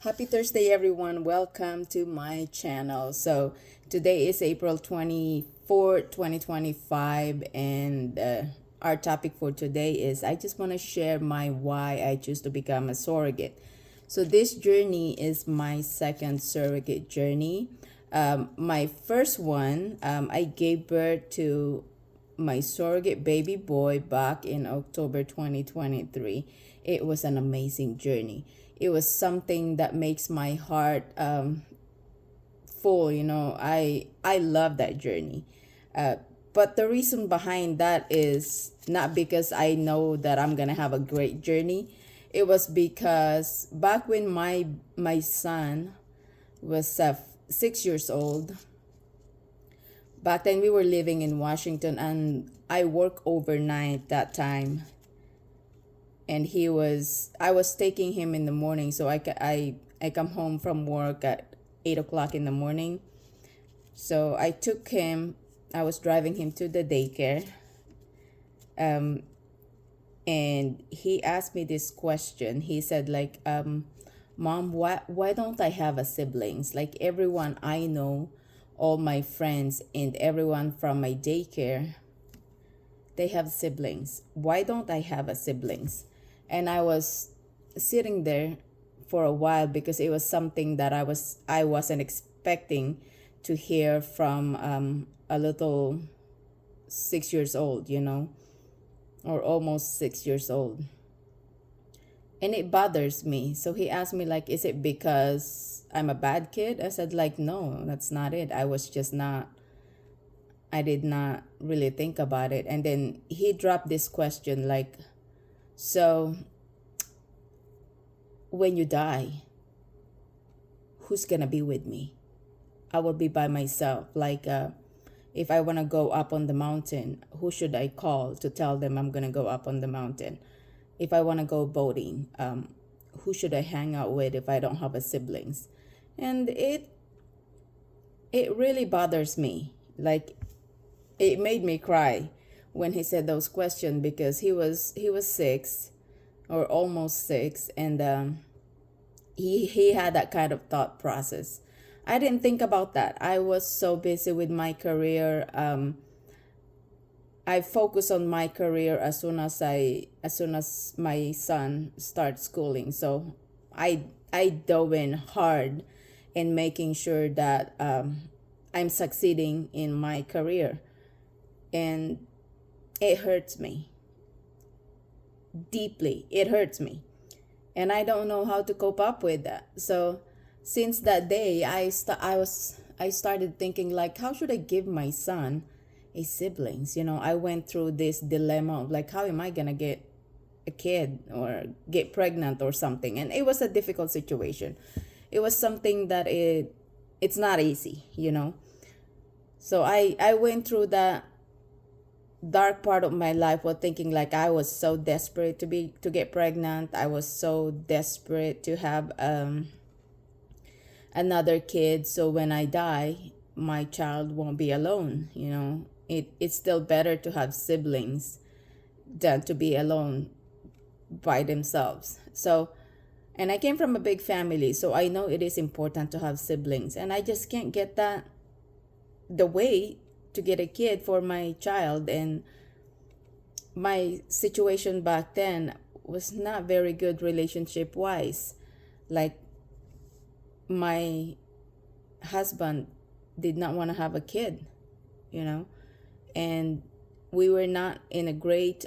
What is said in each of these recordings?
Happy Thursday, everyone. Welcome to my channel. So, today is April 24th, 2025, and our topic for today is I just want to share my why I choose to become a surrogate. So, this journey is my second surrogate journey. My first one, I gave birth to my surrogate baby boy back in October 2023. It was an amazing journey. It was something that makes my heart full. I love that journey. Uh, but the reason behind that is not because I know that I'm gonna have a great journey. It was because back when my son was 6 years old, back then we were living in Washington, and I worked overnight that time. And I was taking him in the morning, so I come home from work at 8 o'clock in the morning. So I was driving him to the daycare. And he asked me this question. He said, like, Mom, why don't I have a siblings? Like, everyone I know, all my friends and everyone from my daycare, they have siblings. Why don't I have a siblings? And I was sitting there for a while because it was something that I wasn't expecting to hear from a little 6 years old, or almost 6 years old. And it bothers me. So he asked me, like, is it because I'm a bad kid? I said, like, no, that's not it. I did not really think about it. And then he dropped this question, like, so when you die, who's gonna be with me? I will be by myself. Like, if I want to go up on the mountain, who should I call to tell them I'm gonna go up on the mountain? If I want to go boating, who should I hang out with if I don't have a siblings? And it really bothers me. Like, it made me cry when he said those questions, because he was 6 or almost 6, and he had that kind of thought process. I didn't think about that. I was so busy with my career. I focused on my career as soon as my son started schooling. So I dove in hard in making sure that I'm succeeding in my career, and it hurts me deeply. It hurts me, and I don't know how to cope up with that. So since that day, I started thinking, like, how should I give my son a siblings? I went through this dilemma of, like, how am I gonna get a kid or get pregnant or something? And it was a difficult situation. It was something that it's not easy. So I went through that dark part of my life while thinking, like, I was so desperate to get pregnant. I was so desperate to have another kid, so when I die, my child won't be alone. It's still better to have siblings than to be alone by themselves. So, and I came from a big family, so I know it is important to have siblings, and I just can't get the way to get a kid for my child. And my situation back then was not very good relationship wise. Like, my husband did not want to have a kid, and we were not in a great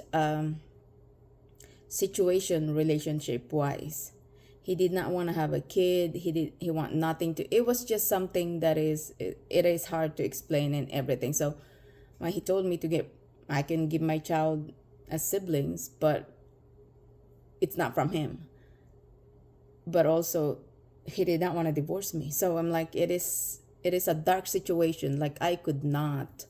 situation relationship wise. He did not want to have a kid. He want nothing to. It was just something that it is hard to explain and everything. So when he told me I can give my child as siblings, but it's not from him. But also, he did not want to divorce me. So I'm like, it is a dark situation. Like, I cannot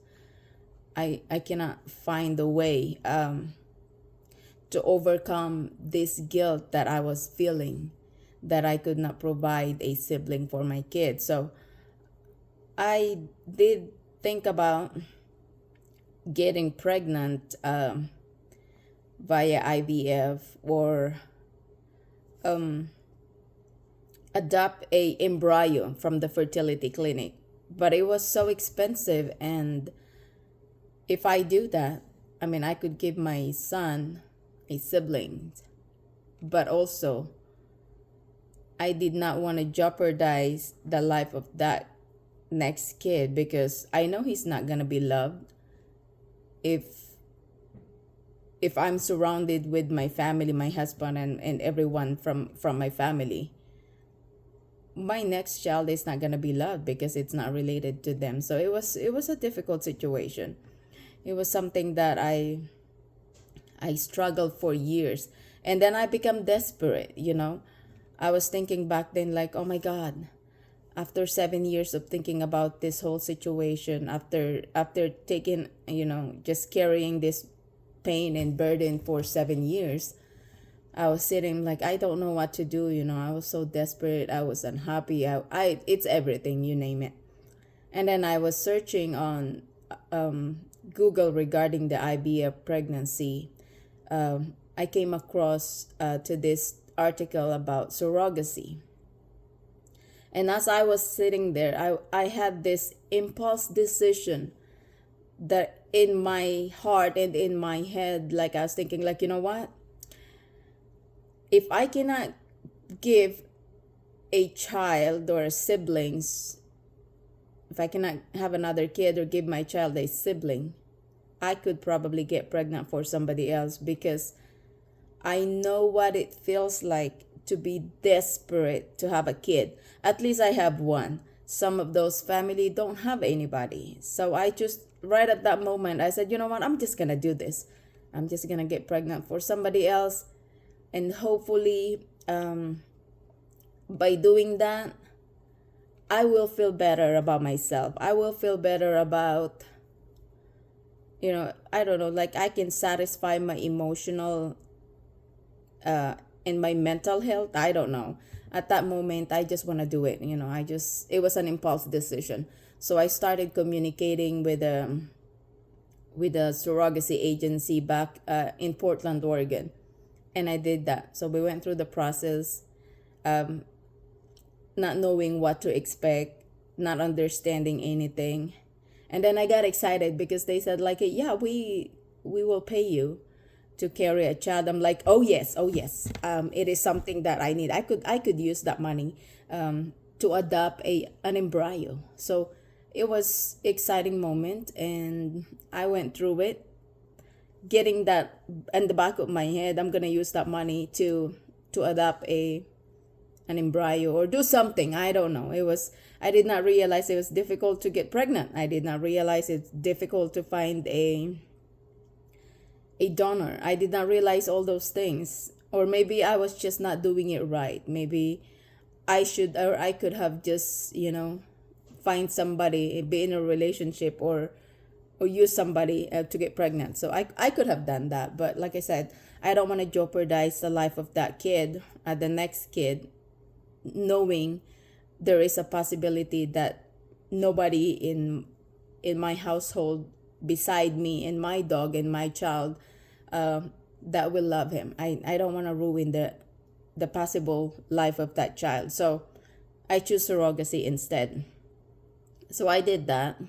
find a way to overcome this guilt that I was feeling, that I could not provide a sibling for my kid. So I did think about getting pregnant via IVF, or adopt a embryo from the fertility clinic, but it was so expensive. And if I do that, I mean, I could give my son a sibling, but also I did not want to jeopardize the life of that next kid, because I know he's not going to be loved if I'm surrounded with my family, my husband, and everyone from my family. My next child is not going to be loved because it's not related to them. So it was a difficult situation. It was something that I struggled for years. And then I become desperate. I was thinking back then, like, oh my God, after 7 years of thinking about this whole situation, after taking, just carrying this pain and burden for 7 years, I was sitting like, I don't know what to do. I was so desperate. I was unhappy. It's everything, you name it. And then I was searching on Google regarding the IVF pregnancy. I came across to this article about surrogacy. And as I was sitting there, I had this impulse decision that in my heart and in my head, like I was thinking, like, you know what? If I cannot give a child or siblings, if I cannot have another kid or give my child a sibling, I could probably get pregnant for somebody else, because I know what it feels like to be desperate to have a kid. At least I have one. Some of those family don't have anybody. So I just, right at that moment, I said, you know what, I'm just going to do this. I'm just going to get pregnant for somebody else. And hopefully, by doing that, I will feel better about myself. I will feel better about, I don't know, like I can satisfy my emotional and my mental health. I don't know. At that moment, I just want to do it. It was an impulse decision. So I started communicating with a surrogacy agency back in Portland, Oregon. And I did that. So we went through the process, not knowing what to expect, not understanding anything. And then I got excited because they said, like, yeah, we will pay you to carry a child. I'm like, oh yes. It is something that I need. I could use that money to adopt an embryo. So it was exciting moment, and I went through it, getting that in the back of my head. I'm gonna use that money to adopt an embryo or do something. I don't know. I did not realize it was difficult to get pregnant. I did not realize it's difficult to find a donor. I did not realize all those things. Or maybe I was just not doing it right. Maybe I could have just, find somebody, be in a relationship, or use somebody to get pregnant. So I could have done that. But like I said, I don't want to jeopardize the life of that kid, the next kid, knowing there is a possibility that nobody in my household beside me and my dog and my child that will love him. I don't want to ruin the possible life of that child. So I choose surrogacy instead. So I did that,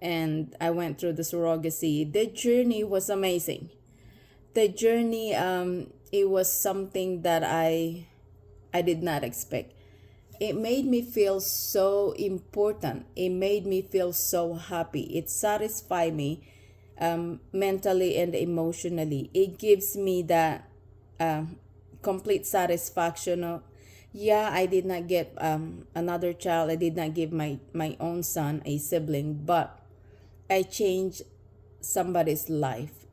and I went through the surrogacy. The journey was amazing. The journey, it was something that I did not expect. It made me feel so important. It made me feel so happy. It satisfied me mentally and emotionally. It gives me that complete satisfaction of, yeah, I did not get another child. I did not give my own son a sibling, but I changed somebody's life.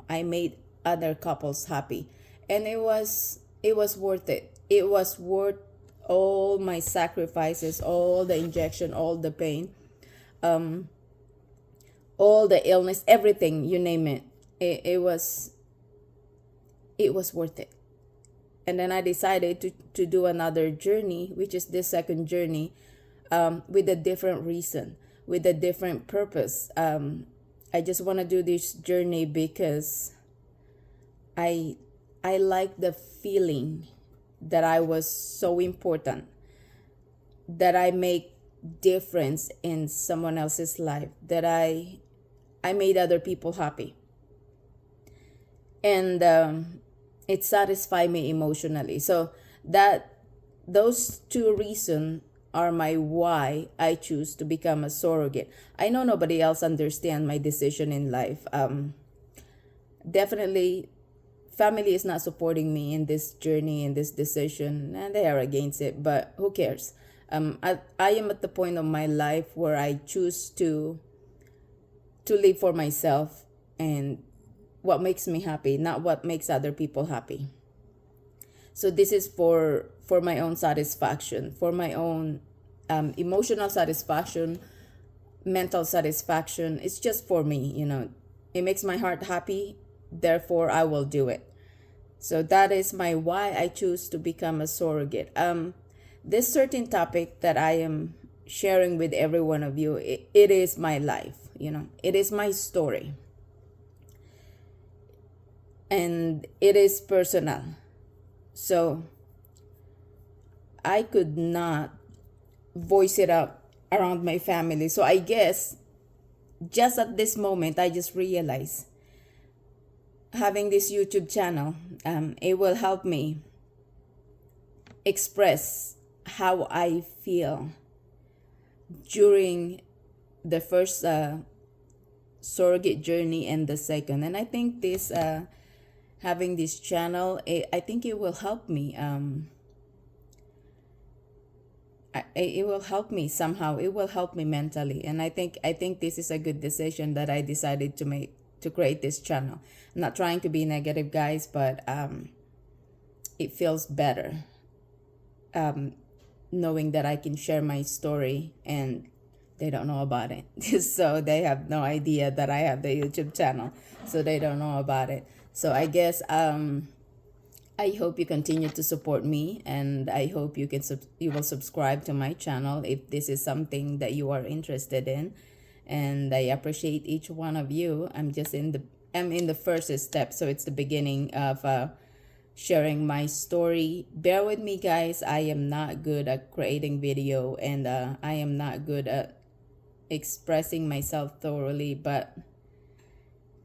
I made other couples happy, and it was worth it. It was worth all my sacrifices, all the injection, all the pain, all the illness, everything, you name it. It was worth it. And then I decided to do another journey, which is this second journey, with a different reason, with a different purpose. I just want to do this journey because I like the feeling that I was so important, that I make difference in someone else's life, that I made other people happy, and it satisfied me emotionally. So that those two reasons are my why I choose to become a surrogate. I know nobody else understand my decision in life. Definitely family is not supporting me in this journey, in this decision, and they are against it, but who cares? I am at the point of my life where I choose to live for myself and what makes me happy, not what makes other people happy. So this is for my own satisfaction, for my own emotional satisfaction, mental satisfaction. It's just for me, it makes my heart happy, therefore I will do it. So that is my why I choose to become a surrogate. This certain topic that I am sharing with every one of you, it is my life, it is my story, and it is personal. So I could not voice it out around my family. So I guess just at this moment, I just realized having this YouTube channel, it will help me express how I feel during the first surrogate journey and the second. And I think this having this channel, I think it will help me. It will help me somehow. It will help me mentally, and I think this is a good decision that I decided to make, to create this channel. I'm not trying to be negative, guys, but it feels better knowing that I can share my story and they don't know about it. So they have no idea that I have the YouTube channel, so they don't know about it. So I guess I hope you continue to support me, and I hope you will subscribe to my channel if this is something that you are interested in. And I appreciate each one of you. I'm in the first step, so it's the beginning of sharing my story. Bear with me, guys. I am not good at creating video, and I am not good at expressing myself thoroughly, but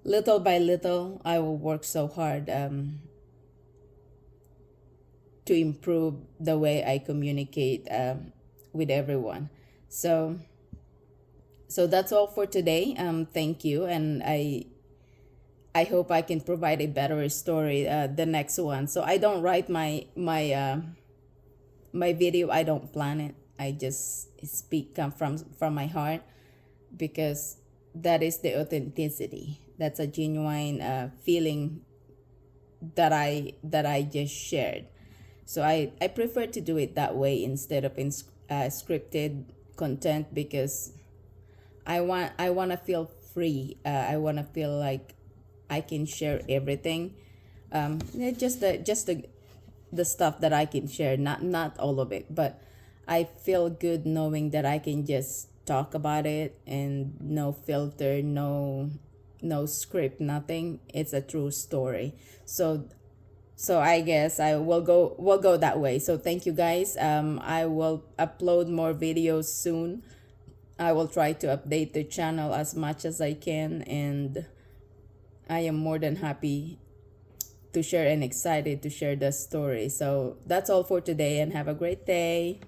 little by little I will work so hard to improve the way I communicate with everyone. So that's all for today. Thank you, and I hope I can provide a better story the next one. So I don't write my video. I don't plan it. I just speak from my heart, because that is the authenticity. That's a genuine feeling that I just shared. So I prefer to do it that way instead of in scripted content, because I want to feel free. I want to feel like I can share everything. Just the stuff that I can share, not all of it, but I feel good knowing that I can just talk about it and no filter, no script, nothing. It's a true story. So I guess we'll go that way. So thank you, guys. I will upload more videos soon. I will try to update the channel as much as I can, and I am more than happy to share and excited to share the story. So that's all for today, and have a great day.